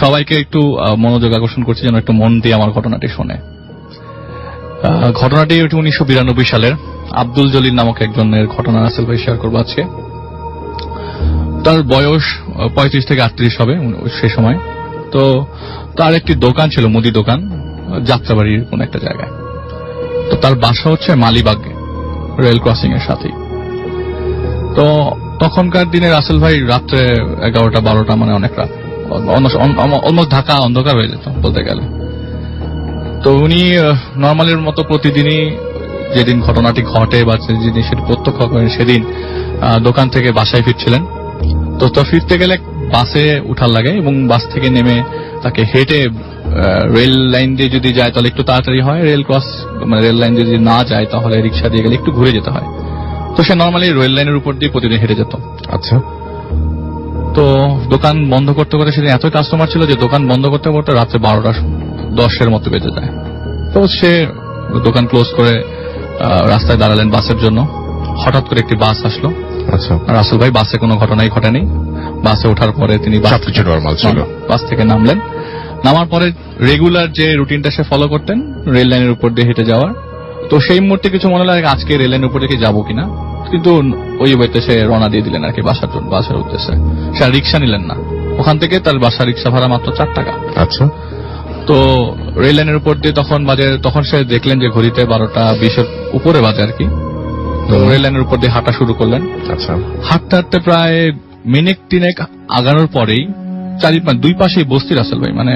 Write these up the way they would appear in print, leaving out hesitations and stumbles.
সবাইকে একটু মনোযোগ আকর্ষণ করছি যেন একটু মন দিয়ে আমার ঘটনাটি শোনে। ঘটনাটি 1992 সালের আব্দুল জলিল নামক একজনের ঘটনা রাসেল ভাই শেয়ার করবো আজকে। তার বয়স 35 থেকে 38 হবে সে সময়। তো তার একটি দোকান ছিল, মুদি দোকান, যাত্রাবাড়ির কোন একটা জায়গায়। তো তার বাসা হচ্ছে মালিবাগে, রেল ক্রসিং এর সাথেই। তো তখনকার দিনে রাসেল ভাই রাত্রে 11টা-12টা, মানে অনেক রাত, অলমোস্ট ঢাকা অন্ধকার হয়ে যেত বলতে গেলে। তো উনি নর্মালের মতো প্রতিদিনই যেদিন ঘটনাটি ঘটে বা যেদিন সেটি প্রত্যক্ষ করেন সেদিন দোকান থেকে বাসায় ফিরছিলেন। তো ফিরতে গেলে বাসে উঠার লাগে এবং বাস থেকে নেমে তাকে হেঁটে রেল লাইন দিয়ে যদি যায় তাহলে একটু তাড়াতাড়ি হয়, রেল ক্রস মানে রেল লাইন দিয়ে যদি না যায় তাহলে রিক্সা দিয়ে গেলে একটু ঘুরে যেতে হয়। তো সে নর্মালি রেল লাইনের উপর দিয়ে প্রতিদিন হেঁটে যেত। আচ্ছা। তো দোকান বন্ধ করতে করতে সেদিন এতই কাস্টমার ছিল যে দোকান বন্ধ করতে করতে রাত্রে 12টা-10 মতো বেজে যায়। তো সে দোকান ক্লোজ করে রাস্তায় দাঁড়ালেন বাসের জন্য। হঠাৎ করে একটি বাস আসলো। আচ্ছা। রাসেল ভাই বাসে কোনো ঘটনাই ঘটেনি। বাসে ওঠার পরে তিনি সবকিছু নরমাল ছিল। বাস থেকে নামলেন। নামার পরে রেগুলার যে রুটিনটা সে ফলো করতেন রেল লাইনের উপর দিয়ে হেঁটে যাওয়ার, তো সেই মুহূর্তে কিছু মনে লাগে আজকে রেল লাইনের উপর দিয়ে যাবো কিনা, কিন্তু ওই ওয়েতে সে রওনা দিয়ে দিলেন আর কি বাসার উদ্দেশ্যে। সে আর রিক্সা নিলেন না। ওখান থেকে তার বাসা রিক্সা ভাড়া মাত্র 4 টাকা। আচ্ছা। তো রেল লাইনের উপর দিয়ে তখন সে দেখলেন যে ঘড়িতে 12টা-20 উপরে বাজে আর কি। তো রেল লাইনের উপর দিয়ে হাঁটা শুরু করলেন। আচ্ছা। হাঁটতে হাঁটতে প্রায় মিনিট 3 আগানোর পরেই দুই পাশেই বস্তি রাসেল ভাই, মানে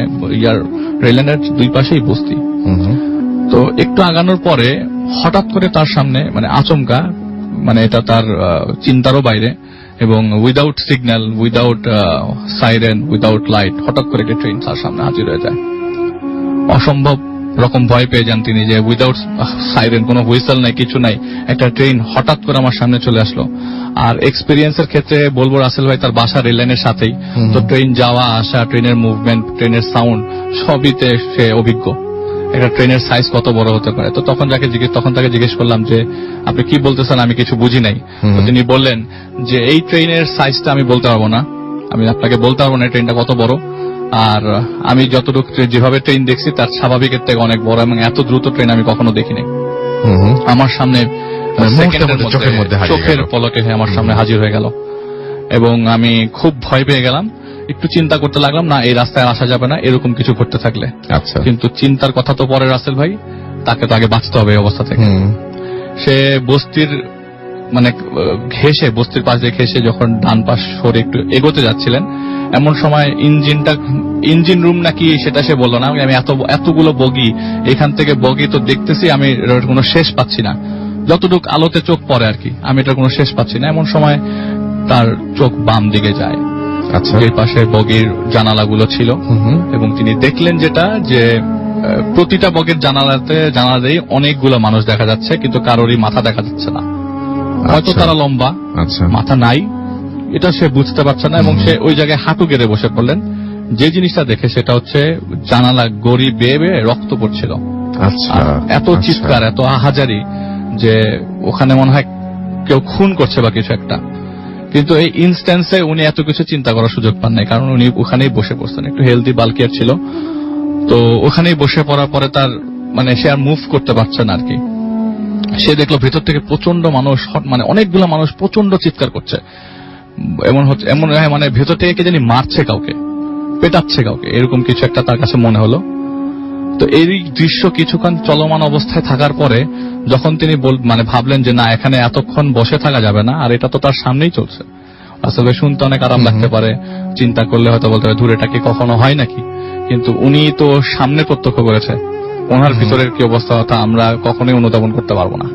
রেল লাইনের দুই পাশেই বস্তি। তো একটু আগানোর পরে হঠাৎ করে তার সামনে মানে আচমকা, মানে এটা তার চিন্তারও বাইরে এবং without signal, without siren, without light হঠাৎ করে একটা ট্রেন তার সামনে হাজির হয়ে যায়। অসম্ভব রকম ভয় পেয়ে যান তিনি যে উইদাউট সাইরেন, কোনো হুইসেল নাই, কিছু নাই, একটা ট্রেন হঠাৎ করে আমার সামনে চলে আসলো। আর এক্সপিরিয়েন্সের ক্ষেত্রে বলবো রাসেল ভাই তার বাসা রেল লাইনের সাথেই। তো ট্রেন যাওয়া আসা, ট্রেনের মুভমেন্ট, ট্রেনের সাউন্ড সবইতে সে অভিজ্ঞ। একটা ট্রেনের সাইজ কত বড় হতে পারে। তো তখন তাকে জিজ্ঞেস করলাম যে আপনি কি বলতেছেন, আমি কিছু বুঝি নাই। তো তিনি বললেন যে এই ট্রেনের সাইজটা আমি বলতে পারবো না, আমি আপনাকে বলতে পারবো না ট্রেনটা কত বড়। আর আমি যতটুকু যেভাবে ট্রেন দেখছি তার স্বাভাবিকের থেকে অনেক বড় এবং এত দ্রুত ট্রেন আমি কখনো দেখিনি। আমার সামনে চোখের পলকে আমার সামনে হাজির হয়ে গেল এবং আমি খুব ভয় পেয়ে গেলাম। একটু চিন্তা করতে লাগলাম, না এই রাস্তায় আসা যাবে না এরকম কিছু ঘটতে থাকলে। আচ্ছা। কিন্তু চিন্তার কথা তো পরে রাসেল ভাই, তাকে তো আগে বাঁচতে হবে এই অবস্থা থেকে। সে বস্তির মানে বস্তির পাশ দিয়ে ঘেঁষে যখন ডান পাশ সরে একটু এগোতে যাচ্ছিলেন, এমন সময় ইঞ্জিন রুম নাকি সেটা সে বললো না। আমি এতগুলো বগি, এখান থেকে বগি তো দেখতেছি, আমি কোনো শেষ পাচ্ছি না, যতটুক আলোতে চোখ পড়ে আর কি, আমি এটার কোনো শেষ পাচ্ছি না। এমন সময় তার চোখ বাম দিকে যায়, যে পাশে বগির জানালাগুলো ছিল, এবং তিনি দেখলেন যেটা যে প্রতিটা বগির জানালাতেই অনেকগুলো মানুষ দেখা যাচ্ছে, কিন্তু কারোরই মাথা দেখা যাচ্ছে না। হয়তো তারা লম্বা, মাথা নাই, এটা সে বুঝতে পারছে না। এবং সে ওই জায়গায় হাঁটু গেড়ে বসে পড়লেন। যে জিনিসটা দেখে সেটা হচ্ছে জানালা গড়ি বেয়ে বেয়ে রক্ত পড়ছিল। এত চিৎকার, এত আহাজারি যে ওখানে মনে হয় কেউ খুন করছে বা কিছু একটা। কিন্তু এই ইনস্ট্যান্সে উনি এত কিছু চিন্তা করার সুযোগ পান নাই, কারণ উনি ওখানেই বসে পড়ছেন। একটু হেলদি বাল্কিয়ার ছিল, তো ওখানেই বসে পড়ার পরে তার মানে সে আর মুভ করতে পারছে না আর কি। সে দেখলো ভেতর থেকে প্রচন্ড মানুষ, মানে অনেকগুলো মানুষ প্রচন্ড চিৎকার করছে। এমন মানে ভেতর থেকে কে জানি মারছে কাউকে, পেটাচ্ছে কাউকে, এরকম কিছু একটা তার কাছে মনে হলো। তো এই দৃশ্য কিছুক্ষণ চলমান অবস্থায় থাকার পরে যখন তিনি মানে ভাবলেন যে না, এখানে এতক্ষণ বসে থাকা যাবে না, আর এটা তো তার সামনেই চলছে। আসলে শুনতে অনেক আরাম লাগতে পারে, চিন্তা করলে হয়তো বলতে পারে দূরেটা কি কখনো হয় নাকি, কিন্তু উনি তো সামনে প্রত্যক্ষ করেছে। ওনার ভিতরের কি অবস্থা তা আমরা কখনোই অনুধাবন করতে পারবো না।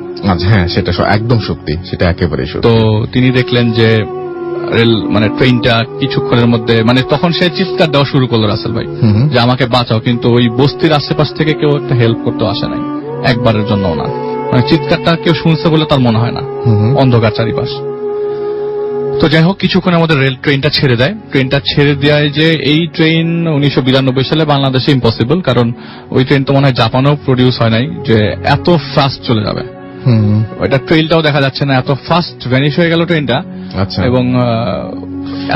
হ্যাঁ, সেটা একদম সত্যি, সেটা একেবারেই সত্যি। তো তিনি দেখলেন যে মানে ট্রেনটা কিছুক্ষণের মধ্যে, মানে তখন সে চিৎকার দেওয়া শুরু করলো রাসেল ভাই যে আমাকে বাঁচাও, কিন্তু ওই বস্তির আশেপাশ থেকে কেউ একটা হেল্প করতে আসে নাই একবারের জন্য না। মানে চিৎকারটা কেউ শুনছে বলে তার মনে হয় না, অন্ধকার চারিপাশ। তো যাই হোক, কিছুক্ষণের মধ্যে ট্রেনটা ছেড়ে দেয়। ট্রেনটা ছেড়ে দেয় যে এই ট্রেন 1992 সালে বাংলাদেশে ইম্পসিবল, কারণ ওই ট্রেন তো মনে হয় জাপানেও প্রডিউস হয় নাই যে এত ফাস্ট চলে যাবে। ওইটা ট্রেনটাও দেখা যাচ্ছে না, এত ফাস্ট ভ্যানিশ হয়ে গেল ট্রেনটা। আচ্ছা। এবং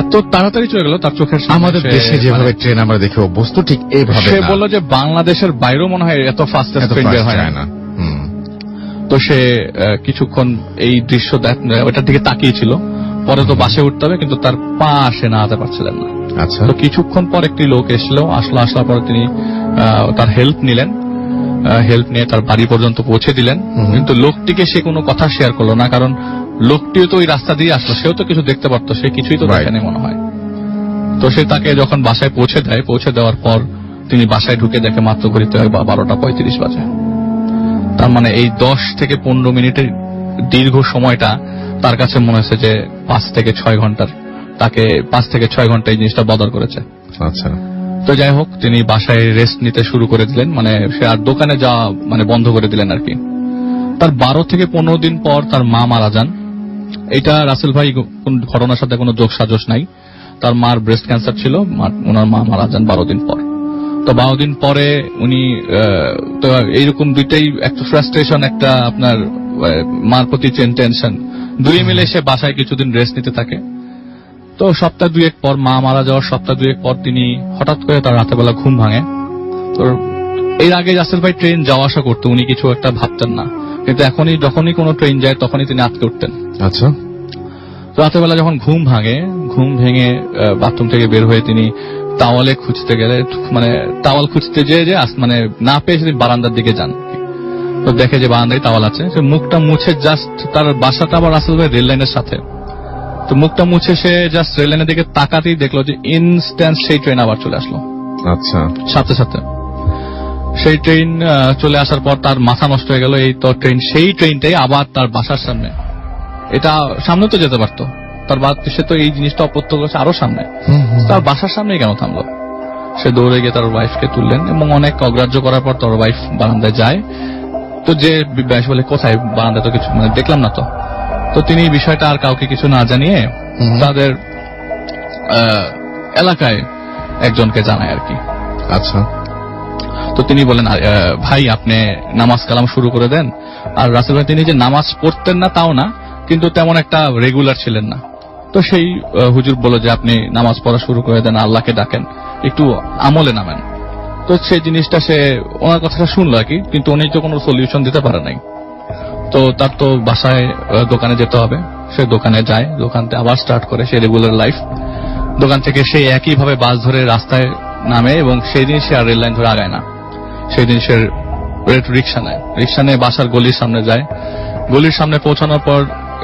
এত তাড়াতাড়ি চলে গেল তার চোখের সামনে। আমাদের দেশে যেভাবে ট্রেন আমরা দেখে অভ্যস্ত, ঠিক এইভাবে সে বলল যে বাংলাদেশের বাইরেও মনে হয় এত ফাস্টেস্ট ট্রেন বের হয় না। তো সে কিছুক্ষণ এই দৃশ্য ওটার দিকে তাকিয়েছিল। পরে তো বাসে উঠতে হবে, কিন্তু তার পা আসে না, আনতে পারছিলেন না। আচ্ছা। তো কিছুক্ষণ পর একটি লোক আসার পর তিনি তার হেল্প নিলেন। হেল্প নিয়ে তার বাড়ি পর্যন্ত পৌঁছে দিলেন। কিন্তু লোকটিকে সে কোনো কথা শেয়ার করলো না, কারণ লোকটিও তো ওই রাস্তা দিয়ে আসলো, সেও তো কিছু দেখতে পারতো, সে কিছুই তো দেখেনি মনে হয়। তো সে তাকে যখন বাসায় পৌঁছে দেওয়ার পর তিনি বাসায় ঢুকে দেখে মাত্র ঘড়িতে হয় 12:35 বাজে। তার মানে এই 10 থেকে 15 মিনিটের দীর্ঘ সময়টা তার কাছে মনে হচ্ছে যে 5 থেকে 6 ঘন্টার, তাকে 5 থেকে 6 ঘন্টা এই জিনিসটা বদল করেছে। আচ্ছা। তো যাই হোক, তিনি বাসায় রেস্ট নিতে শুরু করে দিলেন, মানে সে আর দোকানে যাওয়া বন্ধ করে দিলেন আর কি। তার 12 থেকে 15 দিন পর তার মা মারা যান। এটা রাসেল ভাই কোন ঘটনার সাথে কোনো যোগ সাজস নাই। তার মার ব্রেস্ট ক্যান্সার ছিল, ওনার মা মারা যান 12 দিন পর। তো 12 দিন পরে উনি তো এইরকম দুইটাই, একটা ফ্রাস্ট্রেশন, একটা আপনার মার প্রতি টেনশন, দুই মিলে সে বাসায় কিছুদিন রেস্ট নিতে থাকে। তো সপ্তাহ দুয়েক পর, মা মারা যাওয়ার সপ্তাহ দুয়েক পর তিনি হঠাৎ করে তার রাতের বেলা ঘুম ভাঙে। তো এর আগে রাসেল ভাই ট্রেন যাওয়া আসা করতো, উনি কিছু একটা ভাবতেন না, কিন্তু যখনই কোনো ট্রেন যায় তখনই তিনি আটকে উঠতেন। আচ্ছা। রাতের বেলা যখন ঘুম ভেঙে বাথরুম থেকে বের হয়ে তিনি টাওয়ালে খুঁজতে গেলে, মানে টাওয়াল খুঁজতে যে মানে না পেয়ে তিনি বারান্দার দিকে যান। তো দেখে যে বারান্দায় টাওয়াল আছে, সে মুখটা মুছে জাস্ট, তার বাসাটা আবার রাসেল ভাই রেল লাইনের সাথে, তো মুখটা মুছে সে জাস্ট রেল লাইনের দিকে তাকাতেই দেখলো যে ইনস্ট্যান্ট সেই ট্রেন আবার চলে আসলো। আচ্ছা। সাথে সাথে সেই ট্রেন চলে আসার পর তার মাথা নষ্ট হয়ে গেল। এই তো সেই ট্রেনটাই আবার তার বাসার সামনে, এটা সামনে তো যেতে পারতো, তার সে তো এই জিনিসটা অপ্রত্যক্ষ করছে আরো সামনে, তার বাসার সামনেই কেন থামলো? সে দৌড়ে গিয়ে তার ওয়াইফকে তুললেন এবং অনেক অগ্রাহ্য করার পর তার ওয়াইফ বারান্দায় যায়। তো যে বলে, কোথায় বারান্দায় তো কিছু দেখলাম না। তো তিনি এই বিষয়টা আর কাউকে কিছু না জানিয়ে তাদের এলাকায় একজনকে জানায় আর কি। আচ্ছা। তো তিনি বলেন, ভাই আপনি নামাজ কালাম শুরু করে দেন। আর রাসেল ভাই তিনি যে নামাজ পড়তেন না তাও না, কিন্তু তেমন একটা রেগুলার ছিলেন না। তো সেই হুজুর বলল যে আপনি নামাজ পড়া শুরু করে দেন, আল্লাহকে ডাকেন, একটু আমলে নামেন। তো সেই জিনিসটা সে ওনার কথাটা শুনলো আর কি, কিন্তু উনি তো কোনো সলিউশন দিতে পারে নাই। তো তার তো বাসায় দোকানে যেতে হবে, সে দোকানে যায়, দোকানতে আবার স্টার্ট করে সে রেগুলার লাইফ। দোকান থেকে সে একইভাবে বাস ধরে রাস্তায় নামে এবং সেই দিন সে আর রেল লাইন ধরে আগায় না। সেই দিন সে রিক্সা নেয় বাসার গলির সামনে যায়। গলির সামনে পৌঁছানোর পর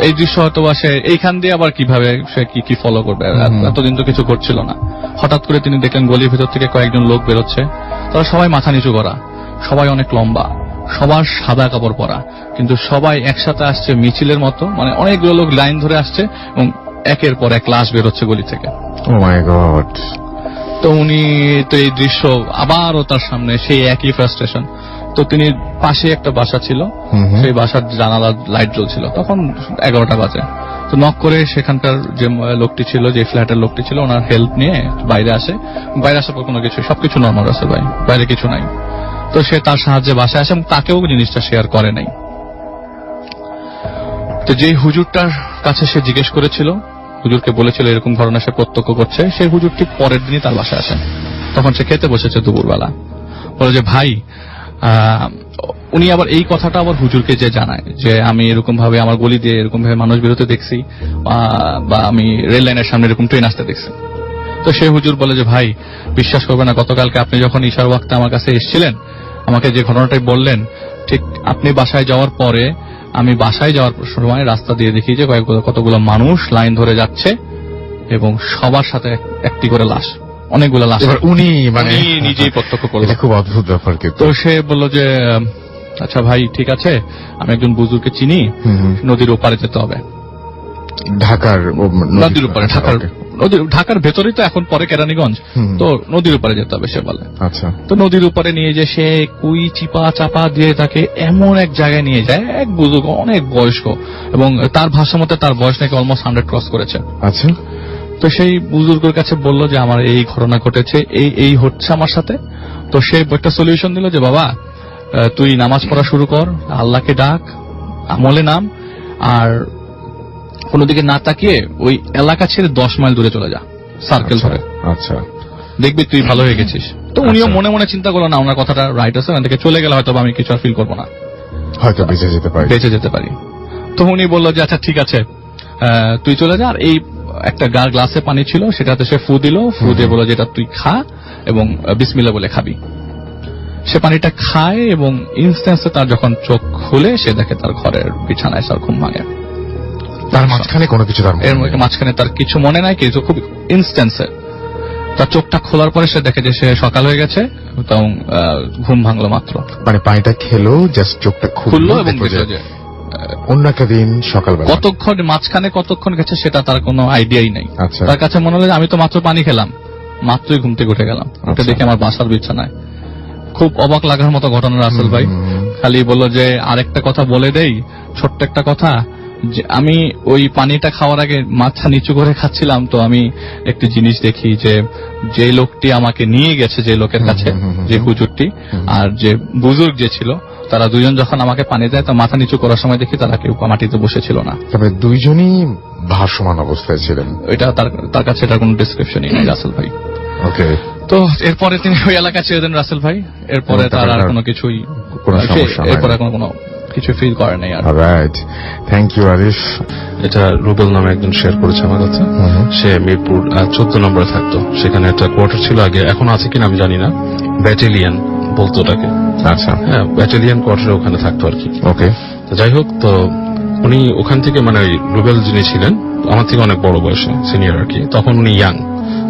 এই দৃশ্য হয়তো বা সে এইখান দিয়ে আবার কিভাবে সে কি ফলো করবে, এতদিন তো কিছু করছিল না। হঠাৎ করে তিনি দেখলেন গলির ভেতর থেকে কয়েকজন লোক বেরোচ্ছে। তারা সবাই মাথা নিচু করা, সবাই অনেক লম্বা, সবার সাদা কাপড় পরা, কিন্তু সবাই একসাথে আসছে মিছিলের মতো, মানে অনেকগুলো লোক লাইন ধরে আসছে এবং একের পর এক লাশ বেরোচ্ছে গলি থেকে। ও মাই গড। তো উনি তো এই দৃশ্য আবারও তার সামনে, সেই একই ফ্রাস্ট্রেশন। তো তিনি পাশে একটা বাসা ছিল, সেই বাসার জানালার লাইট জ্বলছিল, তখন 11টা বাজে। তো নক করে সেখানকার যে লোকটি ছিল, যে ফ্ল্যাটের লোকটি ছিল, ওনার হেল্প নিয়ে বাইরে আসার পর কোনো কিছু, সবকিছু নর্মাল আছে ভাই, বাইরে কিছু নাই। তো সে তার সাহায্যে বাসায় আসে এবং তাকেও জিনিসটা শেয়ার করে নাই। তো যে হুজুরটার কাছে সে জিজ্ঞেস করেছিল, হুজুরকে বলেছিল এরকম ঘটনা সে প্রত্যক্ষ করছে, সেই হুজুর ঠিক পরের দিনই তার বাসায় আসেন। তখন সে খেতে বসেছে দুপুরবেলা, বলে যে ভাই, উনি আবার এই কথাটা আবার হুজুরকে যে জানায় যে আমি এরকম ভাবে আমার গলি দিয়ে এরকম ভাবে মানুষ বেরোতে দেখছি, বা আমি রেল লাইনের সামনে এরকম ট্রেন আসতে দেখছি। তো সেই হুজুর বলে যে ভাই, বিশ্বাস করবে না, গতকালকে আপনি যখন ঈশার ওয়াক্তে আমার কাছে এসেছিলেন, আমাকে যে ঘটনাটাই বললেন, ঠিক আপনি বাসায় যাওয়ার পরে আমি বাসায় যাওয়ার সময় রাস্তা দিয়ে দেখি যে কতগুলো মানুষ লাইন ধরে যাচ্ছে এবং সবার সাথে একটি করে লাশ, অনেকগুলো লাশ। উনি মানে নিজেই প্রত্যক্ষ করলেন। খুব অদ্ভুত ব্যাপার। তো সে বলল যে আচ্ছা ভাই, ঠিক আছে, আমি একজন বুজুর্গকে চিনি, নদীর ওপারে যেতে হবে। নদীর উপরে, ঢাকার ভেতরেই তো এখন পরে কেরানীগঞ্জ, তো নদীর উপরে যেতে হবে সে বলে। আচ্ছা। তো নদীর উপরে নিয়ে যে সে কুই চিপা চাপা দিয়ে তাকে এমন এক জায়গায় নিয়ে যায়, এক বুজুর্গ অনেক বয়স্ক, এবং তার ভাষা মতে তার বয়স নাকি অলমোস্ট 100 ক্রস করেছে। আচ্ছা। তো সেই বুজুর্গের কাছে বললো যে আমার এই ঘটনা ঘটেছে, এই হচ্ছে আমার সাথে। তো সে একটা সলিউশন দিল যে বাবা, তুই নামাজ পড়া শুরু কর, আল্লাহকে ডাক, আমলে নাম, আর কোনো দিকে না তাকিয়ে ওই এলাকা ছেড়ে 10 মাইল দূরে চলে যা, সার্কেল ধরে, আচ্ছা দেখবি তুই ভালো হয়ে গেছিস। তো উনিও মনে মনে চিন্তা করলো না ওনার কথাটা রাইট আছে, ওখান থেকে চলে গেলে হয়তো আমি কিছু আর ফিল করবো না, হয়তো বেঁচে যেতে পারি। তো উনি বললো যে আচ্ছা ঠিক আছে, তুই চলে যা। আর এই একটা গ্লাসে পানি ছিল, সেটাতে সে ফু দিল, ফু দিয়ে বললো যেটা তুই খা এবং বিসমিল্লাহ বলে খাবি। সে পানিটা খায় এবং ইনস্ট্যান্সে তার যখন চোখ খুলে সে দেখে তার ঘরের বিছানায় তার ঘুম ভাঙে। তার মাঝখানে কোনো কিছু এর মাঝখানে তার কিছু মনে নাই, কিছু খুব ইনস্ট্যান্সে তার চোখটা খোলার পরে সে দেখে যে সে সকাল হয়ে গেছে এবং ঘুম ভাঙলো মাত্র। মানে পানিটা খেলো, জাস্ট চোখটা খুললো এবং অন্য একটা দিন সকালবেলা কতক্ষণ মাঝখানে কতক্ষণ গেছে সেটা তার কোনো আইডিয়াই নাই। আচ্ছা। তার কাছে মনে হলো যে আমি তো মাত্র পানি খেলাম, মাত্রই ঘুম থেকে উঠে গেলাম। ওটা দেখে আমার বাসার বিছানায়। খুব অবাক লাগার মতো ঘটনা রাসেল ভাই। খালি বললো যে আরেকটা কথা বলে দেই, ছোট্ট একটা কথা, যে আমি ওই পানিটা খাওয়ার আগে মাথা নিচু করে খাচ্ছিলাম, তো আমি একটি জিনিস দেখি যে লোকটি আমাকে নিয়ে গেছে, যে লোকের কাছে, যে হুজুরটি আর যে বুজুর্গ যে ছিল, তারা দুজন যখন আমাকে পানি দেয় তো মাথা নিচু করার সময় দেখি তারা কেউ মাটিতে বসেছিল না। তবে দুইজনই ভাসমান অবস্থায় ছিলেন। এটা তার কাছে এটার কোনো ডেসক্রিপশনই নেই রাসেল ভাই। ওকে। তো এরপরে তিনি ওই এলাকা ছেড়ে দেন রাসেল ভাই। এরপরে তার আর কোনো কিছুই, এরপরে কোনো কিছু ফিল করে নাই আর। Right, thank you Arif. এটা রুবেল নামে একজন শেয়ার করেছে আমার কাছে। সে মিরপুর 14 নম্বরে থাকতো। সেখানে একটা কোয়ার্টার ছিল আগে, এখন আছে কিনা আমি জানি না, ব্যাটালিয়ন বলতো ওটাকে। আচ্ছা। হ্যাঁ, ব্যাটালিয়ন কোয়ার্টারে ওখানে থাকতো আর কি। ওকে। যাই হোক, তো উনি ওখান থেকে, মানে রুবেল যিনি ছিলেন আমার থেকে অনেক বড় বয়সে, সিনিয়র আর কি, তখন উনি ইয়াং,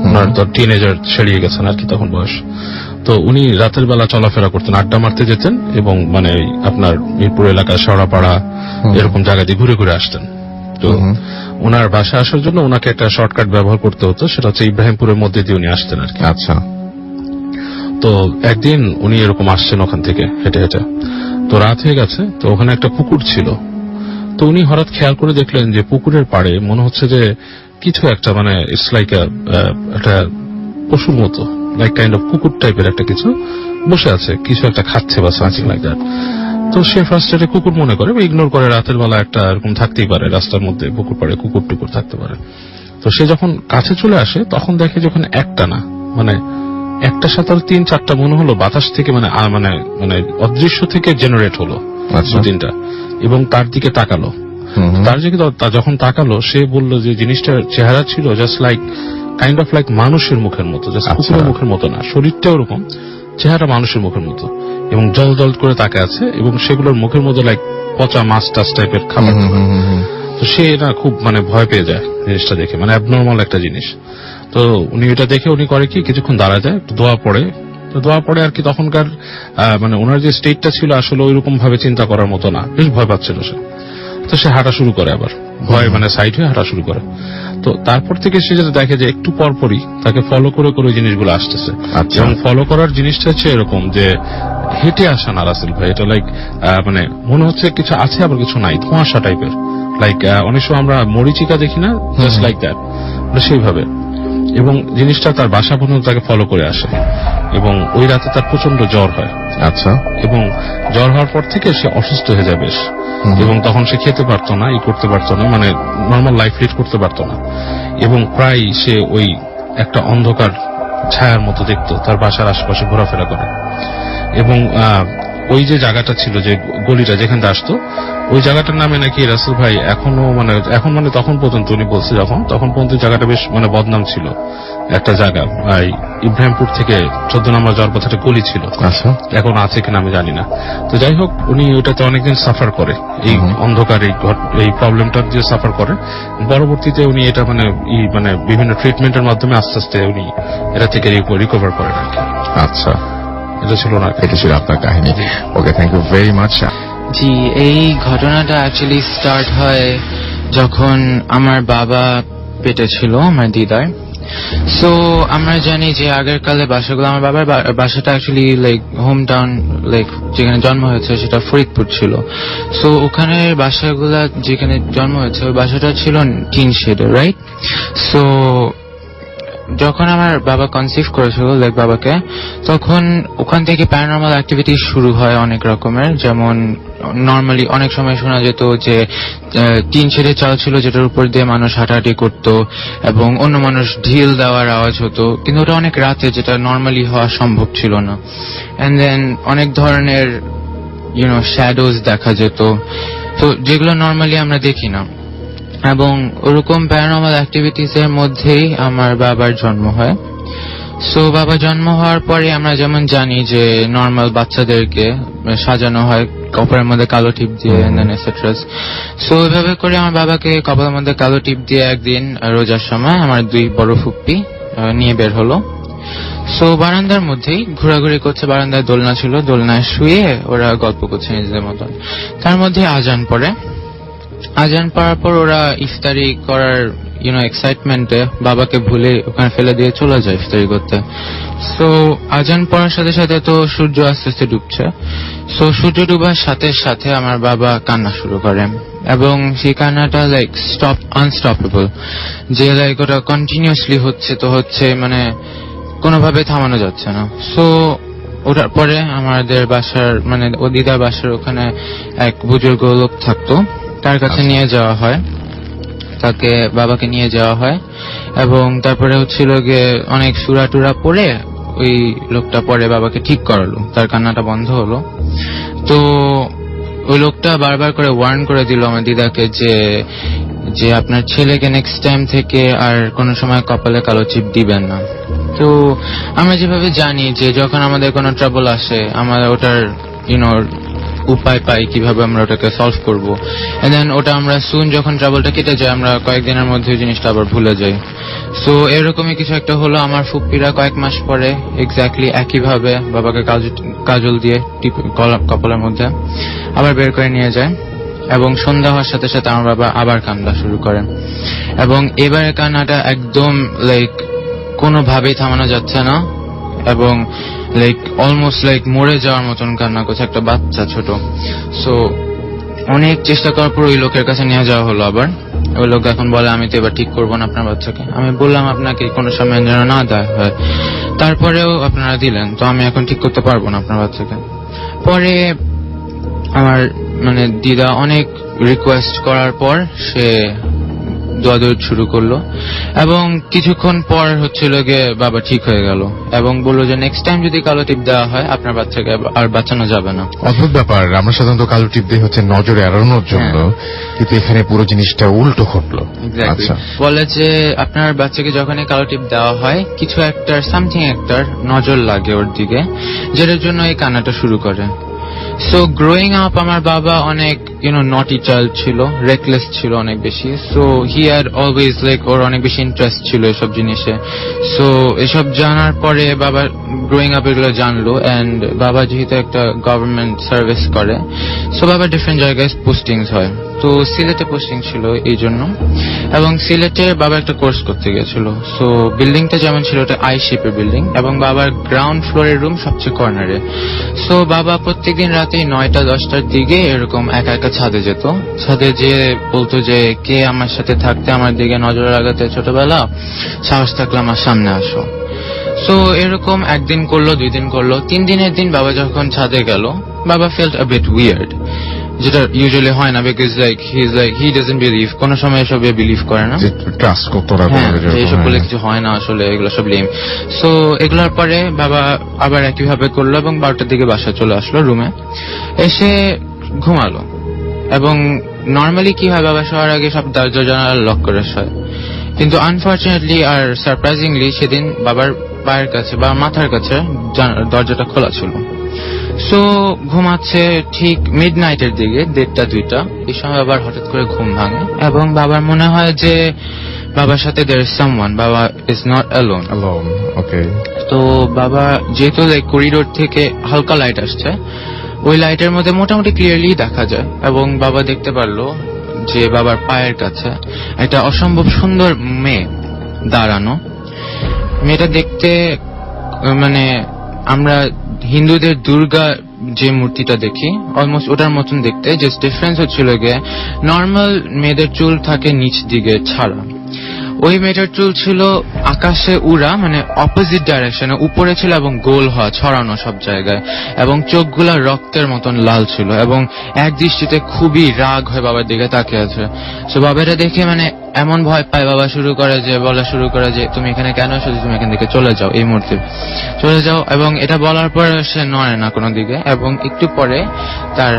ওনার তো টিনেজার ছেড়িয়ে গেছেন আর কি তখন বয়স। তো উনি রাতের বেলা চলাফেরা করতেন, আড্ডা মারতে যেতেন এবং মানে আপনার মিরপুর এলাকা সরাপাড়া এরকম জায়গা দিয়ে ঘুরে ঘুরে আসতেন। তো ওনার বাসা আসার জন্য ওনাকে একটা শর্টকাট ব্যবহার করতে হতো, সেটা হচ্ছে ইব্রাহিমপুরের মধ্যে দিয়ে উনি আসতেন আর কি। আচ্ছা। তো একদিন উনি এরকম আসছেন ওখান থেকে হেঁটে হেঁটে, তো রাত হয়ে গেছে, তো ওখানে একটা পুকুর ছিল। তো উনি হঠাৎ খেয়াল করে দেখলেন যে পুকুরের পাড়ে মনে হচ্ছে যে কিছু একটা, মানে ইটস লাইক একটা পশুর মতো, লাইক কাইন্ড অফ কুকুর টাইপের একটা কিছু বসে আছে, কিছু একটা খাচ্ছে বা সামথিং লাইক দ্যাট। তো সে ফার্স্টে কুকুর মনে করে, ইগনোর করে, রাতের বেলা একটা এরকম থাকতেই পারে, রাস্তার মধ্যে পুকুর পাড়ে কুকুর টুকুর থাকতে পারে। তো সে যখন কাছে চলে আসে তখন দেখে যখন একটা না, মানে একটার সাথে 3-4টা মনে হলো বাতাস থেকে, মানে মানে অদৃশ্য থেকে জেনারেট হলো 2-3টা, এবং তার দিকে তাকালো। তার দিকে যখন তাকালো, সে বলল যে জিনিসটার চেহারা ছিল just like kind of like মানুষের মুখের মতো, জাস্ট কুকুরের মুখের মতো না, শরীরটা ওরকম, চেহারা মানুষের মুখের মতো, এবং জল জল করে তাকে আছে, এবং সেগুলোর মুখের মধ্যে লাইক পচা মাছ টাছ টাইপের খাবার। তো সে না খুব মানে ভয় পেয়ে যায় জিনিসটা দেখে, মানে অ্যাবনর্মাল একটা জিনিস। তো উনি এটা দেখে উনি করে কি, কিছুক্ষণ দাঁড়া যায়, দোয়া পড়ে। তো দোয়া পড়ে আর কি, তখনকার মানে ওনার যে স্টেটটা ছিল আসলে ওইরকম ভাবে চিন্তা করার মতো না, বেশ ভয় পাচ্ছিল সে। তো সে হাঁটা শুরু করে, আবার ভয় মানে সাইড হয়ে হাঁটা শুরু করে। তো তারপর থেকে সে যেটা দেখে যে একটু পরপরই তাকে ফলো করে করে ওই জিনিসগুলো আসতেছে। এবং ফলো করার জিনিসটা হচ্ছে এরকম যে হেঁটে আসা না রাসেল ভাই, এটা লাইক মানে মনে হচ্ছে কিছু আছে আবার কিছু নাই, ধোঁয়াশা টাইপের, লাইক অনেক সময় আমরা মরিচিকা দেখি না, জাস্ট লাইক দ্যাট, সেইভাবে। এবং জিনিসটা তার বাসা পর্যন্ত তাকে ফলো করে আসে, এবং ওই রাতে তার প্রচন্ড জ্বর হয়। আচ্ছা। এবং জ্বর হওয়ার পর থেকে সে অসুস্থ হয়ে যায় বেশ, এবং তখন সে খেতে পারতো না, করতে পারতো না, মানে নর্মাল লাইফ লিড করতে পারতো না, এবং প্রায় সে ওই একটা অন্ধকার ছায়ার মতো দেখতো, তার বাসার আশেপাশে ঘোরাফেরা করে। এবং ওই যে জায়গাটা ছিল, যে গলিটা যেখান থেকে আসতো, ওই জায়গাটার নামে নাকি রাসেল ভাই এখনো মানে তখন পর্যন্ত উনি বলছে, তখন পর্যন্ত জায়গাটা বেশ মানে বদনাম ছিল একটা জায়গা। ইব্রাহিমপুর থেকে 14 নম্বর যাওয়ার পথে একটা গলি ছিল, এখন আছে কিনা আমি জানি না। তো যাই হোক, উনি ওইটাতে অনেকদিন সাফার করে, এই অন্ধকার এই প্রবলেমটা দিয়ে সাফার করে। পরবর্তীতে উনি এটা মানে বিভিন্ন ট্রিটমেন্টের মাধ্যমে আস্তে আস্তে উনি এটা থেকে রিকভার করেন আর কি। আচ্ছা, এটা ছিল আপনার কাহিনী। ওকে, থ্যাংক ইউ ভেরি মাচ। জি, এই ঘটনাটা অ্যাকচুয়ালি স্টার্ট হয় যখন আমার বাবা পেটে ছিল, আমার দিদার। সো আমরা জানি যে আগের কালে বাসাগুলো, আমার বাবার বাসাটা actually like home town, like যেখানে জন্ম হয়েছে সেটা ফরিদপুর ছিল। সো ওখানের বাসাগুলা যেখানে জন্ম হয়েছে ওই বাসাটা ছিল টিন শেডের, রাইট? সো যখন আমার বাবা কনসিভ করেছিল লাইক বাবাকে, তখন ওখান থেকে প্যারানর্মাল অ্যাক্টিভিটি শুরু হয় অনেক রকমের। যেমন নর্মালি অনেক সময় শোনা যেত যে টিন ছেড়ে চাল ছিল যেটার উপর দিয়ে মানুষ হাঁটাহাঁটি করত, এবং অন্য মানুষ ঢিল দেওয়ার আওয়াজ হতো, কিন্তু ওটা অনেক রাতে, যেটা নর্মালি হওয়া সম্ভব ছিল না। এন্ড দেন অনেক ধরনের শ্যাডোজ দেখা যেত, তো যেগুলো নর্মালি আমরা দেখি না। এবং ওরকম প্যারানর্মাল অ্যাক্টিভিটিস এর মধ্যেই আমার বাবার জন্ম হয়। সো বাবা জন্ম হওয়ার পরে আমরা যেমন জানি যে নর্মাল বাচ্চাদেরকে সাজানো হয় কপালের মধ্যে কালো টিপ দিয়ে, সো ওইভাবে করে আমার বাবাকে কপালের মধ্যে কালো টিপ দিয়ে একদিন রোজার সময় আমার 2 বড় ফুপ্পি নিয়ে বের হলো। সো বারান্দার মধ্যেই ঘোরাঘুরি করছে, বারান্দায় দোলনা ছিল, দোলনায় শুয়ে ওরা গল্প করছে নিজেদের মতন। তার মধ্যে আজান পড়ে। আজান পড়ার পর ওরা ইফতারি করার এক্সাইটমেন্টে বাবাকে ভুলে ওখানে ফেলে দিয়ে চলে যায় ইফতারি করতে। সো আজান পড়ার সাথে সাথে তো সূর্য আস্তে আস্তে ডুবছে। সো সূর্য ডুবার সাথে সাথে আমার বাবা কান্না শুরু করে, এবং সেই কান্নাটা লাইক আনস্টপেবল, যে লাইক ওটা কন্টিনিউয়াসলি হচ্ছে তো হচ্ছে, মানে কোনোভাবে থামানো যাচ্ছে না। সো ওটার পরে আমাদের বাসার মানে ও দিদার বাসার ওখানে এক বুজুর্গ লোক থাকতো, তার কাছে নিয়ে যাওয়া হয়, তাকে বাবাকে নিয়ে যাওয়া হয়, এবং তারপরে হচ্ছিল গিয়ে অনেক সুরা টুরা পড়ে ওই লোকটা পরে বাবাকে ঠিক করালো, তার কান্নাটা বন্ধ হলো। তো ওই লোকটা বারবার করে ওয়ার্ন করে দিল আমার দিদাকে যে আপনার ছেলেকে নেক্সট টাইম থেকে আর কোনো সময় কপালে কালো চিপ দিবেন না। তো আমরা যেভাবে জানি যে যখন আমাদের কোনো ট্রাবল আসে আমরা ওটার উপায় পাই কিভাবে আমরা ওটাকে সলভ করব, এন্ড দেন ওটা আমরা সুন যখন ট্রাবলটা কেটে যায় আমরা কয়েকদিনের মধ্যে ওই জিনিসটা আবার ভুলে যাই। সো এরকমই কিছু একটা হলো। আমার ফুপ্পিরা কয়েক মাস পরে এক্স্যাক্টলি একইভাবে বাবাকে কাজল দিয়ে কপালের মধ্যে আবার বের করে নিয়ে যায়, এবং সন্ধ্যা হওয়ার সাথে সাথে আমার বাবা আবার কান্না শুরু করেন, এবং এবারে কান্নাটা একদম লাইক কোনোভাবেই থামানো যাচ্ছে না, এবং লাইক অলমোস্ট লাইক মরে যাওয়ার মতন কান্না করছে একটা বাচ্চা ছোট। সো অনেক চেষ্টা করার পর ওই লোকের কাছে নিয়ে যাওয়া হলো আবার। ওই লোক এখন বলে আমি তো এবার ঠিক করবো না আপনার বাচ্চাকে। আমি বললাম আপনাকে কোনো সময় যেন না দেয় হয়, তারপরেও আপনারা দিলেন, তো আমি এখন ঠিক করতে পারবো না আপনার বাচ্চাকে। পরে আমার মানে দিদা অনেক রিকোয়েস্ট করার পর সে দোয়াদৌড় শুরু করলো, এবং কিছুক্ষণ পর হচ্ছিল গিয়ে বাবা ঠিক হয়ে গেল, এবং বললো যে নেক্সট টাইম যদি কালো টিপ দেওয়া হয় আপনার বাচ্চাকে আর বাঁচানো যাবে না। অদ্ভুত ব্যাপার, আমরা সাধারণত কালো টিপ দিয়ে হচ্ছে নজরে এড়ানোর জন্য, কিন্তু এখানে পুরো জিনিসটা উল্টো ঘটলো। আচ্ছা, বলে যে আপনার বাচ্চাকে যখনই কালো টিপ দেওয়া হয় কিছু একটা সামথিং একটার নজর লাগে ওর দিকে, যেটার জন্য এই কান্নাটা শুরু করে। সো গ্রোয়িং আপ আমার বাবা অনেক নটি চাইল্ড ছিল, রেকলেস ছিল অনেক বেশি। So he had always like ওর অনেক বেশি ইন্টারেস্ট ছিল এসব জিনিসে। সো এসব জানার পরে বাবা গ্রোয়িং আপ এগুলো জানলো, এন্ড বাবা যেহেতু একটা গভর্নমেন্ট সার্ভিস করে, সো বাবা ডিফারেন্ট জায়গায় পোস্টিংস হয়। তো সিলেটে পোস্টিং ছিল এই জন্য, এবং সিলেটে বাবা একটা কোর্স করতে গেছিল। সো বিল্ডিংটা যেমন ছিল ওটা আই শেপের বিল্ডিং, এবং বাবার গ্রাউন্ড ফ্লোরের রুম সবচেয়ে কর্নারে। সো বাবা প্রত্যেকদিন রাতে 9টা-10টার দিকে এরকম একা একা ছাদে যেত, ছাদে যেয়ে বলতো যে কে আমার সাথে থাকতে আমার দিকে নজর লাগাতে ছোটবেলা, সাহস থাকলে আমার সামনে আসো। সো এরকম একদিন করলো, 2 দিন করলো, 3 দিনের দিন বাবা যখন ছাদে গেল, বাবা ফেল্ট আ বিট উইয়ার্ড, যেটা ইউজুয়ালি হয় না, because like he doesn't believe, কোনো সময় এসবে বিলিভ করে না, ট্রাস্ট করতো না, এইসব বলে কিছু হয় না আসলে, এগুলো সব লেম। সো এগুলোর পরে বাবা আবার একইভাবে করলো, এবং 12টার দিকে বাসা চলে আসলো, রুমে এসে ঘুমালো। এবং নর্মালি কি হয়, বাবা শোয়ার আগে সব দরজা জানালা লক করে শোয়, কিন্তু আনফর্চুনেটলি আর সারপ্রাইজিংলি সেদিন বাবার পায়ের কাছে বা মাথার কাছে দরজাটা খোলা ছিল। সো ঘুমাচ্ছে, ঠিক মিড নাইটের দিকে 1:30-2টা, এই সময় আবার হঠাৎ করে ঘুম ভাঙে, এবং বাবার মনে হয় যে বাবার সাথে there is someone, বাবা is not alone. ওকে। তো বাবা যেহেতু করিডোর থেকে হালকা লাইট আসছে, ওই লাইটের মধ্যে মোটামুটি ক্লিয়ারলি দেখা যায়, এবং বাবা দেখতে পারলো যে বাবার পায়ের কাছে একটা অসম্ভব সুন্দর মেয়ে দাঁড়ানো। মেয়েটা দেখতে মানে আমরা হিন্দুদের দুর্গা যে মূর্তিটা দেখি অলমোস্ট ওটার মতন দেখতে, জাস্ট ডিফারেন্স হচ্ছিল গিয়ে নর্মাল মেয়েদের চুল থাকে নিচ দিকে ছাড়া, ওই মেয়েটার চুল ছিল আকাশে উড়া, মানে অপোজিট ডাইরেকশনে উপরে ছিল এবং গোল হওয়া, ছড়ানো সব জায়গায়, এবং চোখগুলা রক্তের মতন লাল ছিল, এবং এক দৃষ্টিতে খুবই রাগ হয়ে বাবার দিকে তাকিয়ে আছে। সো বাবাটা দেখে মানে এমন ভয় পায়, বাবা বলা শুরু করে যে তুমি এখানে কেন এসেছো, তুমি এখান থেকে চলে যাও, এই মুহূর্তে চলে যাও। এবং এটা বলার পর সে নড়ে না কোনো দিকে, এবং একটু পরে তার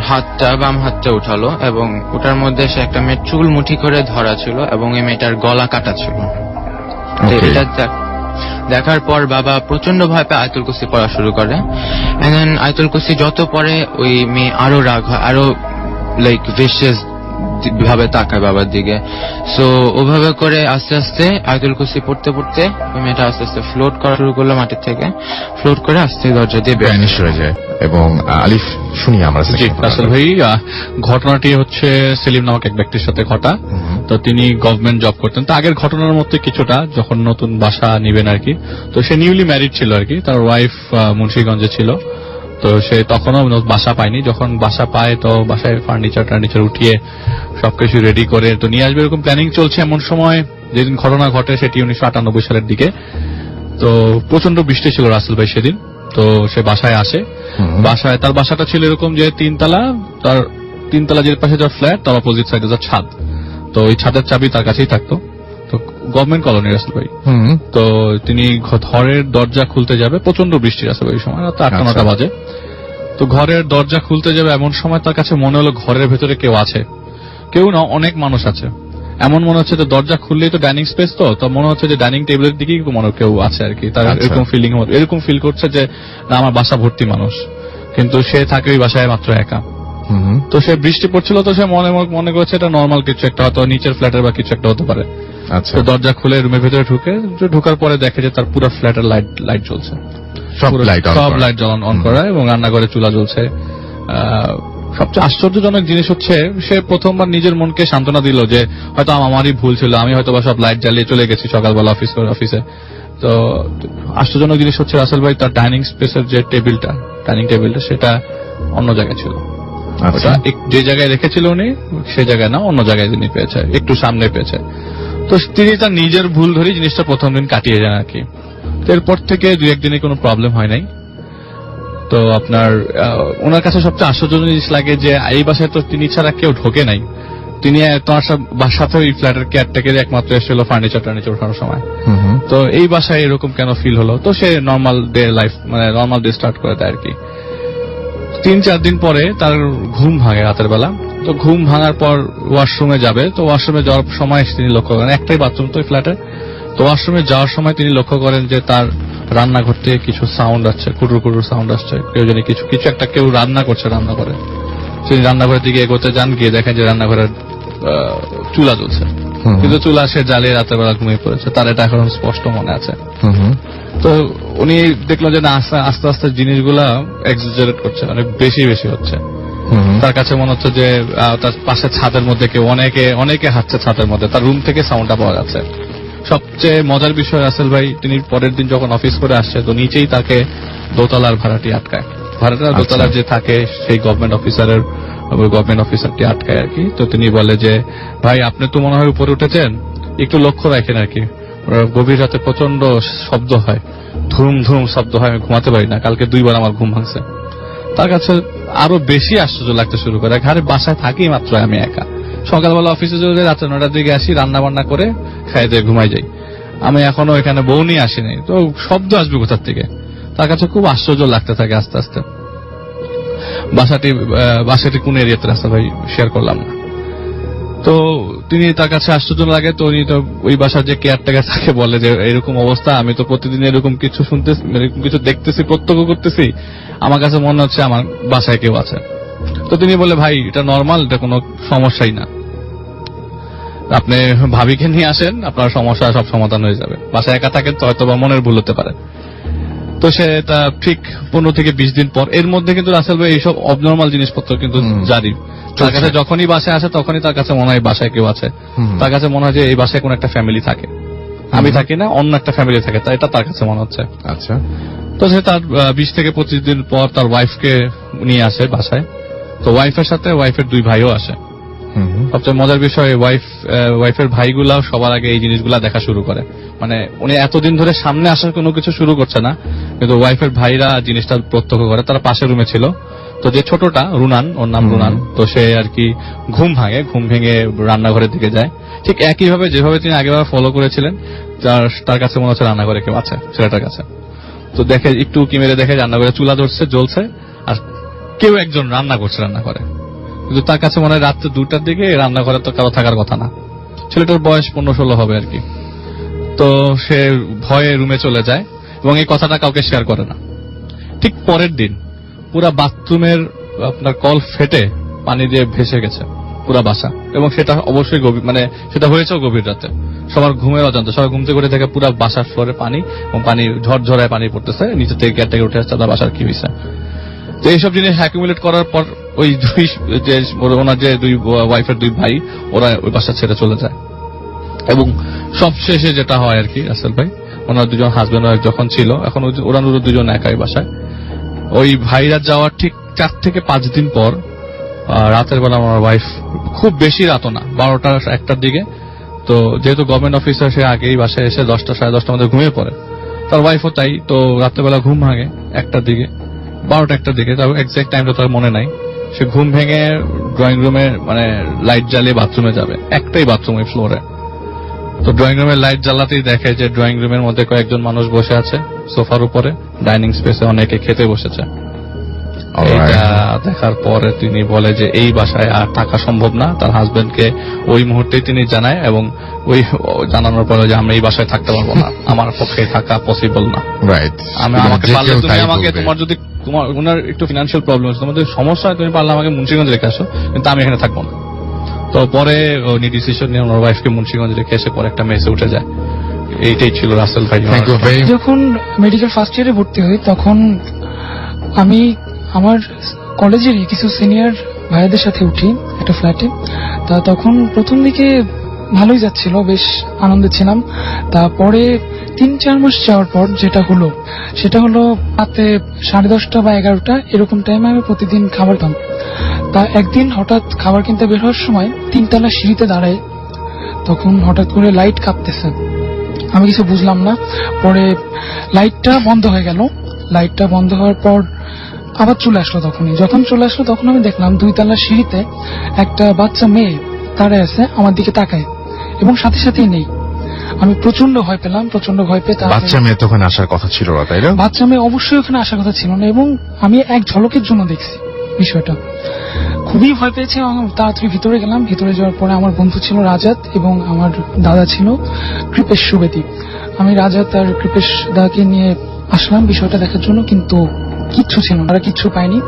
বাম হাতটা উঠালো, এবং ওটার মধ্যে সে একটা মেয়ের চুল মুঠি করে ধরা ছিল, এবং এই মেয়েটার গলা কাটা ছিল। তো Okay. এটা দেখার পর বাবা প্রচন্ড ভয় পেয়ে আয়াতুল কুরসি পড়া শুরু করে। এন্ড দেন আয়াতুল কুরসি যত পড়ে ওই মেয়ে আরো রাগ হয়, আরো লাইক ভিশিয়াস ভাবে তাকায় বাবার দিকে। সো ওভাবে করে আস্তে আস্তে আয়াতুল কুরসি পড়তে পড়তে ওই মেয়েটা আস্তে আস্তে ফ্লোট করা শুরু করলো, মাটির থেকে ফ্লোট করে আস্তে দরজা দিয়ে বের ভ্যানিশ হয়ে যায়। এবং আলিফ, শুনি আমরা জি রাসেল ভাই, ঘটনাটি হচ্ছে সেলিম নামক এক ব্যক্তির সাথে ঘটা। তো তিনি গভর্নমেন্ট জব করতেন। তো আগের ঘটনার মধ্যে কিছুটা, যখন নতুন বাসা নিবেন আর কি, তো সে নিউলি ম্যারিড ছিল আর কি, তার ওয়াইফ মুন্সিগঞ্জে ছিল। তো সে তখনও বাসা পায়নি। যখন বাসা পায় তো বাসায় ফার্নিচার উঠিয়ে সবকিছু রেডি করে তো নিয়ে আসবে, এরকম প্ল্যানিং চলছে। এমন সময় যেদিন ঘটনা ঘটে সেটি 1998 সালের দিকে। তো প্রচন্ড বৃষ্টি ছিল রাসেল ভাই সেদিন। তো সে বাসায় আসে। তার বাসাটা ছিল এরকম যে তিনতলা যে পাশে যার ফ্ল্যাট, তার অপোজিট সাইডে যার ছাদ। তো ওই ছাদের চাবি তার কাছেই থাকতো। তো গভর্নমেন্ট কলোনি রাসেল ভাই। তো তিনি ঘরের দরজা খুলতে যাবে, প্রচন্ড বৃষ্টি রাসেল ভাই, সময় রাত 8-9 বাজে। তো ঘরের দরজা খুলতে যাবে, এমন সময় তার কাছে মনে হলো ঘরের ভেতরে কেউ আছে। কেউ না, অনেক মানুষ আছে। এমন মনে হচ্ছে যে দরজা খুললেই তো ডাইনিং স্পেস, তো মনে হচ্ছে যে ডাইনিং টেবিলের দিকেই মনে কেউ আছে আর কি। তার এরকম ফিল করছে যে না, আমার বাসা ভর্তি মানুষ, কিন্তু সে থাকে ওই বাসায় মাত্র একা। তো সে বৃষ্টি পড়ছিল, তো সে মনে করছে এটা নর্মাল কিছু একটা, হয়তো নিচের ফ্ল্যাটের বা কিছু একটা হতে পারে। তো দরজা খুলে রুমের ভেতরে ঢোকার পরে দেখে যে তার পুরো ফ্ল্যাটের লাইট জ্বলছে, সব লাইট অন করা, এবং রান্নাঘরে চুলা জ্বলছে। সবচেয়ে আশ্চর্যজনক জিনিস হচ্ছে, সে প্রথমবার নিজের মনকে সান্ত্বনা দিল যে হয়তো আমারই ভুল ছিল, আমি হয়তো বা সব লাইট জ্বালিয়ে চলে গেছি সকালবেলা অফিসে। তো আশ্চর্যজনক জিনিস হচ্ছে রাসেল ভাই, তার ডাইনিং স্পেসের যে ডাইনিং টেবিলটা সেটা অন্য জায়গায় ছিল। যে জায়গায় রেখেছিল উনি, সে জায়গায় না, অন্য জায়গায় তিনি পেয়েছে, একটু সামনে পেয়েছে। তো তিনি তার নিজের ভুল ধরে জিনিসটা প্রথম দিন কাটিয়ে যান আর কি। এরপর থেকে 2-1 দিনে কোনো প্রবলেম হয় নাই। তো আপনার ওনার কাছে সবচেয়ে আশ্চর্যজনক জিনিস লাগে যে এই বাসায় তো তিনি ছাড়া কেউ ঢোকে নাই। তিনি তোমার সাথে ওই ফ্ল্যাটের কেয়ারটেকার একমাত্র এসেছিল ফার্নিচার ওঠানোর সময়। তো এই বাসায় এরকম কেন ফিল হলো? তো সে নর্মাল ডে স্টার্ট করে দেয় আর কি। 3-4 দিন পরে তার ঘুম ভাঙে রাতের বেলা। তো ঘুম ভাঙার পর ওয়াশরুমে যাবে। তো ওয়াশরুমে যাওয়ার সময় তিনি লক্ষ্য করেন, একটাই বাথরুম তো ফ্ল্যাটে। তো ওয়াশরুমে যাওয়ার সময় তিনি লক্ষ্য করেন যে তার রান্নাঘর থেকে কিছু সাউন্ড আসছে, কুটুর সাউন্ড আসছে। কেউ জানি কিছু একটা কেউ রান্না করছে রান্নাঘরে। তিনি রান্নাঘরের দিকে এগোতে যান, গিয়ে দেখেন যে রান্নাঘরের চুলা জ্বলছে, কিন্তু চুলা সে জ্বালিয়ে রাতের বেলা ঘুমিয়ে পড়েছে। তার এটা এখন স্পষ্ট মনে আছে। তো উনি দেখলো যে না, আস্তে আস্তে জিনিসগুলা এক্সাজারেট করছে, অনেক বেশি হচ্ছে। তার কাছে মনে হচ্ছে যে তার পাশে ছাদের মধ্যে কেউ অনেকে হাঁটছে ছাদের মধ্যে, তার রুম থেকে সাউন্ডটা পাওয়া যাচ্ছে। সবচেয়ে মজার বিষয় রাসেল ভাই, তিনি পরের দিন যখন অফিস করে আসছে, তো নিচেই তাকে দোতলার ভাড়াটি আটকায়। দোতলার যে থাকে সেই গভর্নমেন্ট অফিসারটি আটকায় আর কি। তো তিনি বলে যে ভাই, আপনি তো মনে হয় উপরে উঠেছেন, একটু লক্ষ্য রাখেন আর কি। গভীর রাতে প্রচন্ড শব্দ হয়, ধুম শব্দ হয়, আমি ঘুমাতে পারি না, কালকে 2 বার আমার ঘুম ভাঙছে। তার কাছে আরো বেশি আশ্চর্য লাগতে শুরু করে। ঘরে বাসায় থাকি মাত্র আমি একা, সকালবেলা অফিসে চলে যাই, রাত্রে 9টার দিকে আসি, রান্না বান্না করে খাই দিয়ে ঘুমাই যাই, আমি এখনো এখানে বউ নিয়ে আসিনি, তো শব্দ আসবে কোথার থেকে? তার কাছে খুব আশ্চর্য লাগতে থাকে আস্তে আস্তে। বাসাটি কোন এরিয়াতে রাস্তা ভাই শেয়ার করলাম না। তো তিনি, তার কাছে আশ্চর্য লাগে। তো উনি তো ওই বাসার যে কেয়ারটেকার তাকে বলে যে এরকম অবস্থা, আমি তো প্রতিদিন এরকম কিছু শুনতেছি, এরকম কিছু দেখতেছি, প্রত্যক্ষ করতেছি, আমার কাছে মনে হচ্ছে আমার বাসায় কেউ আছে। তো তিনি বলে ভাই, এটা নর্মাল, এটা কোনো সমস্যাই না, আপনি ভাবিকে নিয়ে আসেন, আপনার সমস্যা সব সমাধান হয়ে যাবে। বাসায় একা থাকেন তো হয়তো বা মনের ভুল হতে পারে। তো সে তা ঠিক 15 থেকে 20 দিন পর, এর মধ্যে কিন্তু রাসেল ভাই এইসব অবনর্মাল জিনিসপত্র কিন্তু জারি। তার কাছে যখনই বাসায় আসে তখনই তার কাছে মনে হয় বাসায় কেউ আছে। তার কাছে মনে হয় যে এই বাসায় কোন একটা ফ্যামিলি থাকে, আমি থাকি না, অন্য একটা ফ্যামিলি থাকে, তাই এটা তার কাছে মনে হচ্ছে। আচ্ছা। তো সে তার 20 থেকে 25 দিন পর তার ওয়াইফকে নিয়ে আসে বাসায়। তো ওয়াইফের সাথে ওয়াইফের 2 ভাইও আসে। সবচেয়ে মজার বিষয় ওয়াইফের ভাইগুলাও সবার আগে এই জিনিসগুলা দেখা শুরু করে। মানে উনি এতদিন ধরে সামনে আসার কোনো কিছু শুরু করছে না, কিন্তু ওয়াইফের ভাইরা জিনিসটা প্রত্যক্ষ করে। তারা পাশের রুমে ছিল, তো যে ছোটটা রুনান, ওর নাম রুনান, তো সে আর কি ঘুম ভেঙে রান্নাঘরের দিকে যায়। ঠিক একইভাবে যেভাবে তিনি আগেবার ফলো করেছিলেন, তার কাছে মনে হচ্ছে রান্নাঘরে কেউ আছে, ছেলেটার কাছে। তো দেখে একটু উকি মেরে দেখে রান্নাঘরে চুলা ধরছে, জ্বলছে, আর কেউ একজন রান্না করছে রান্নাঘরে। কিন্তু তার কাছে মনে হয় রাত্রে 2টার দিকে রান্নাঘরে তো কারো থাকার কথা না। ছেলেটার বয়স 15-16 হবে আর কি। তো সে ভয়ে রুমে চলে যায় এবং এই কথাটা কাউকে শেয়ার করে না। ঠিক পরের দিন পুরা বাথরুমের আপনার কল ফেটে পানি দিয়ে ভেসে গেছে পুরা বাসা, এবং সেটা অবশ্যই মানে সেটা হয়েছেও গভীর রাতে, সবার ঘুমের অজান্তে। সবাই ঘুম থেকে করে দেখে পুরা বাসার ফ্লোরে পানি, এবং পানি ঝরঝরায় পানি পড়তেছে, নিচে থেকে গেট থেকে উঠে আসছে, তার বাসার কি হয়েছে। তো এইসব জিনিস অ্যাকুমুলেট করার পর ওই ওনার যে ওয়াইফের 2 ভাই, ওরা ওই বাসা ছেড়ে চলে যায়। এবং সবশেষে যেটা হয় আর কি রাসেল ভাই, ওনার 2জন হাজবেন্ড ওয়াইফ যখন ছিল, এখন ওরা 2জন একাই বাসায়। ওই ভাইরা যাওয়ার ঠিক 4 থেকে 5 দিন পর রাতের বেলা আমার ওয়াইফ, খুব বেশি রাতও না, 12টা 1টার দিকে, তো যেহেতু গভর্নমেন্ট অফিসার, সে আগেই বাসায় এসে 10টা সাড়ে 10টার মধ্যে ঘুমিয়ে পড়ে। তার ওয়াইফও তাই, তো রাত্রেবেলা ঘুম ভাঙে 1টার দিকে, 12টা 1টার দিকে, তার এক্সাক্ট টাইমটা তার মনে নাই। সে ঘুম ভেঙে ড্রয়িং রুমে মানে লাইট জ্বালিয়ে বাথরুমে যাবে, একটাই বাথরুম ওই ফ্লোরে। তো ড্রয়িং রুমের লাইট জ্বালাতেই দেখে যে ড্রয়িং রুমের মধ্যে কয়েকজন মানুষ বসে আছে সোফার উপরে, ডাইনিং স্পেসে অনেকে খেতে বসেছে। এটা দেখার পরে তিনি বলে যে এই বাসায় আর থাকা সম্ভব না। তার হাজবেন্ডকে ওই মুহূর্তে তিনি জানায়, এবং ওই জানানোর পরে যে আমি এই বাসায় থাকতে পারবো না, আমার পক্ষে থাকা পসিবল না। রাইট, আমাকে পারলে তুমি আমাকে, তোমার যদি ওনার একটু ফিনান্সিয়াল প্রবলেম আছে, তোমাদের সমস্যা হয়, তুমি পারলে আমাকে মুন্সিগঞ্জ রেখে আসো, কিন্তু আমি এখানে থাকবো না। তো পরে উনি ডিসিশন নিয়ে ওনার ওয়াইফকে মুন্সিগঞ্জ রেখে এসে পরে একটা মেসে উঠে যায়। এইটাই ছিল রাসেল ভাই। যখন মেডিকেল ফার্স্ট ইয়ারে ভর্তি হই, তখন আমি আমার কলেজেরই কিছু সিনিয়র ভাইয়াদের সাথে উঠি একটা ফ্ল্যাটে। তা তখন প্রথম দিকে ভালোই যাচ্ছিল, বেশ আনন্দে ছিলাম। তারপরে 3-4 মাস যাওয়ার পর যেটা হলো সেটা হলো রাতে 10:30 বা 11টা এরকম টাইমে আমি প্রতিদিন খাবার পাম। তা একদিন হঠাৎ খাবার কিনতে বের হওয়ার সময় 3তলা সিঁড়িতে দাঁড়ায়, তখন হঠাৎ করে লাইট কাঁপতেছে। আমি কিছু বুঝলাম না, পরে লাইটটা বন্ধ হয়ে গেল। লাইটটা বন্ধ হওয়ার পর আবার চলে আসলো। যখন চলে আসলো তখন আমি দেখলাম 2তলা সিঁড়িতে একটা বাচ্চা মেয়ে দাঁড়ায় আছে, আমার দিকে তাকায়, এবং সাথে সাথেই নেই। আমি প্রচন্ড ভয় পেলাম, প্রচন্ড ভয় পেয়ে বাচ্চা মেয়ে তখন আসার কথা ছিল না, তাই না? বাচ্চা মেয়ে অবশ্যই ওখানে আসার কথা ছিল না, এবং আমি এক ঝলকের জন্য দেখছি বিষয়টা। খুবই ভয় পেয়েছি এবং তাড়াতাড়ি ভিতরে গেলাম। ভিতরে যাওয়ার পরে আমার বন্ধু ছিল রাজাত, এবং আমার দাদা ছিল কৃপেশ সুবেদী। আমি রাজাত আর কৃপেশ দাকে নিয়ে আসলাম বিষয়টা দেখার জন্য, কিন্তু কিচ্ছু ছিল না, তারা কিচ্ছু পাইনি।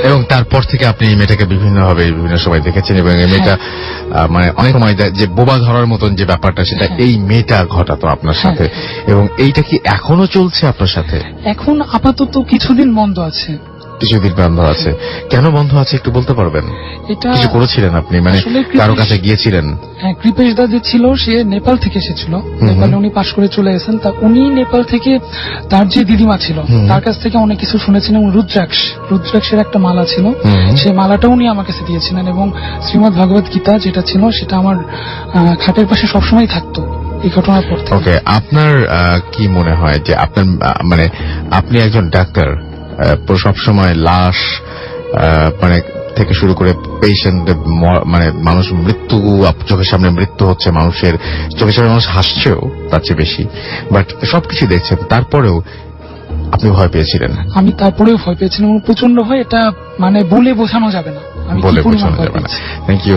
এবং তারপর থেকে আপনি এই মেয়েটাকে বিভিন্ন সময় দেখেছেন, এবং এই মেয়েটা মানে অনেক সময় যে বোবা ধরার মতন যে ব্যাপারটা, সেটা এই মেয়েটা ঘটাতো আপনার সাথে। এবং এইটা কি এখনো চলছে আপনার সাথে? এখন আপাতত কিছুদিন বন্ধ আছে। কিছুদিন বন্ধ আছে? কেন বন্ধ আছে একটু বলতে পারবেন? এটা কিছু করেছিলেন আপনি, মানে কারো কাছে গিয়েছিলেন? হ্যাঁ, কৃপেশ দা যে ছিল সে নেপাল থেকে এসেছিল। নেপালে উনি পাশ করে চলে গেছেন। তা উনি নেপাল থেকে তার যে দিদিমা ছিল তার কাছ থেকে অনেক কিছু শুনেছেন, এবং রুদ্রাক্ষের একটা মালা ছিল, সেই মালাটা উনি আমার কাছে দিয়েছিলেন। এবং শ্রীমদ ভগবত গীতা যেটা ছিল সেটা আমার খাটের পাশে সবসময় থাকতো এই ঘটনার পর থেকে। ওকে, আপনার কি মনে হয় যে আপনার মানে আপনি একজন ডাক্তার, সবসময় লাশ মানে থেকে শুরু করে পেশেন্ট, মানে মানুষ মৃত্যু, চোখের সামনে মৃত্যু হচ্ছে, মানুষের চোখের সামনে মানুষ হাসছেও তার চেয়ে বেশি, বাট সবকিছু দেখছেন, তারপরেও আপনি ভয় পেয়েছিলেন? আমি তারপরেও ভয় পেয়েছিলাম, প্রচন্ড ভয়। এটা মানে বলে বোঝানো যাবে না, আমি বলে বোঝানো যাবে না। Thank you.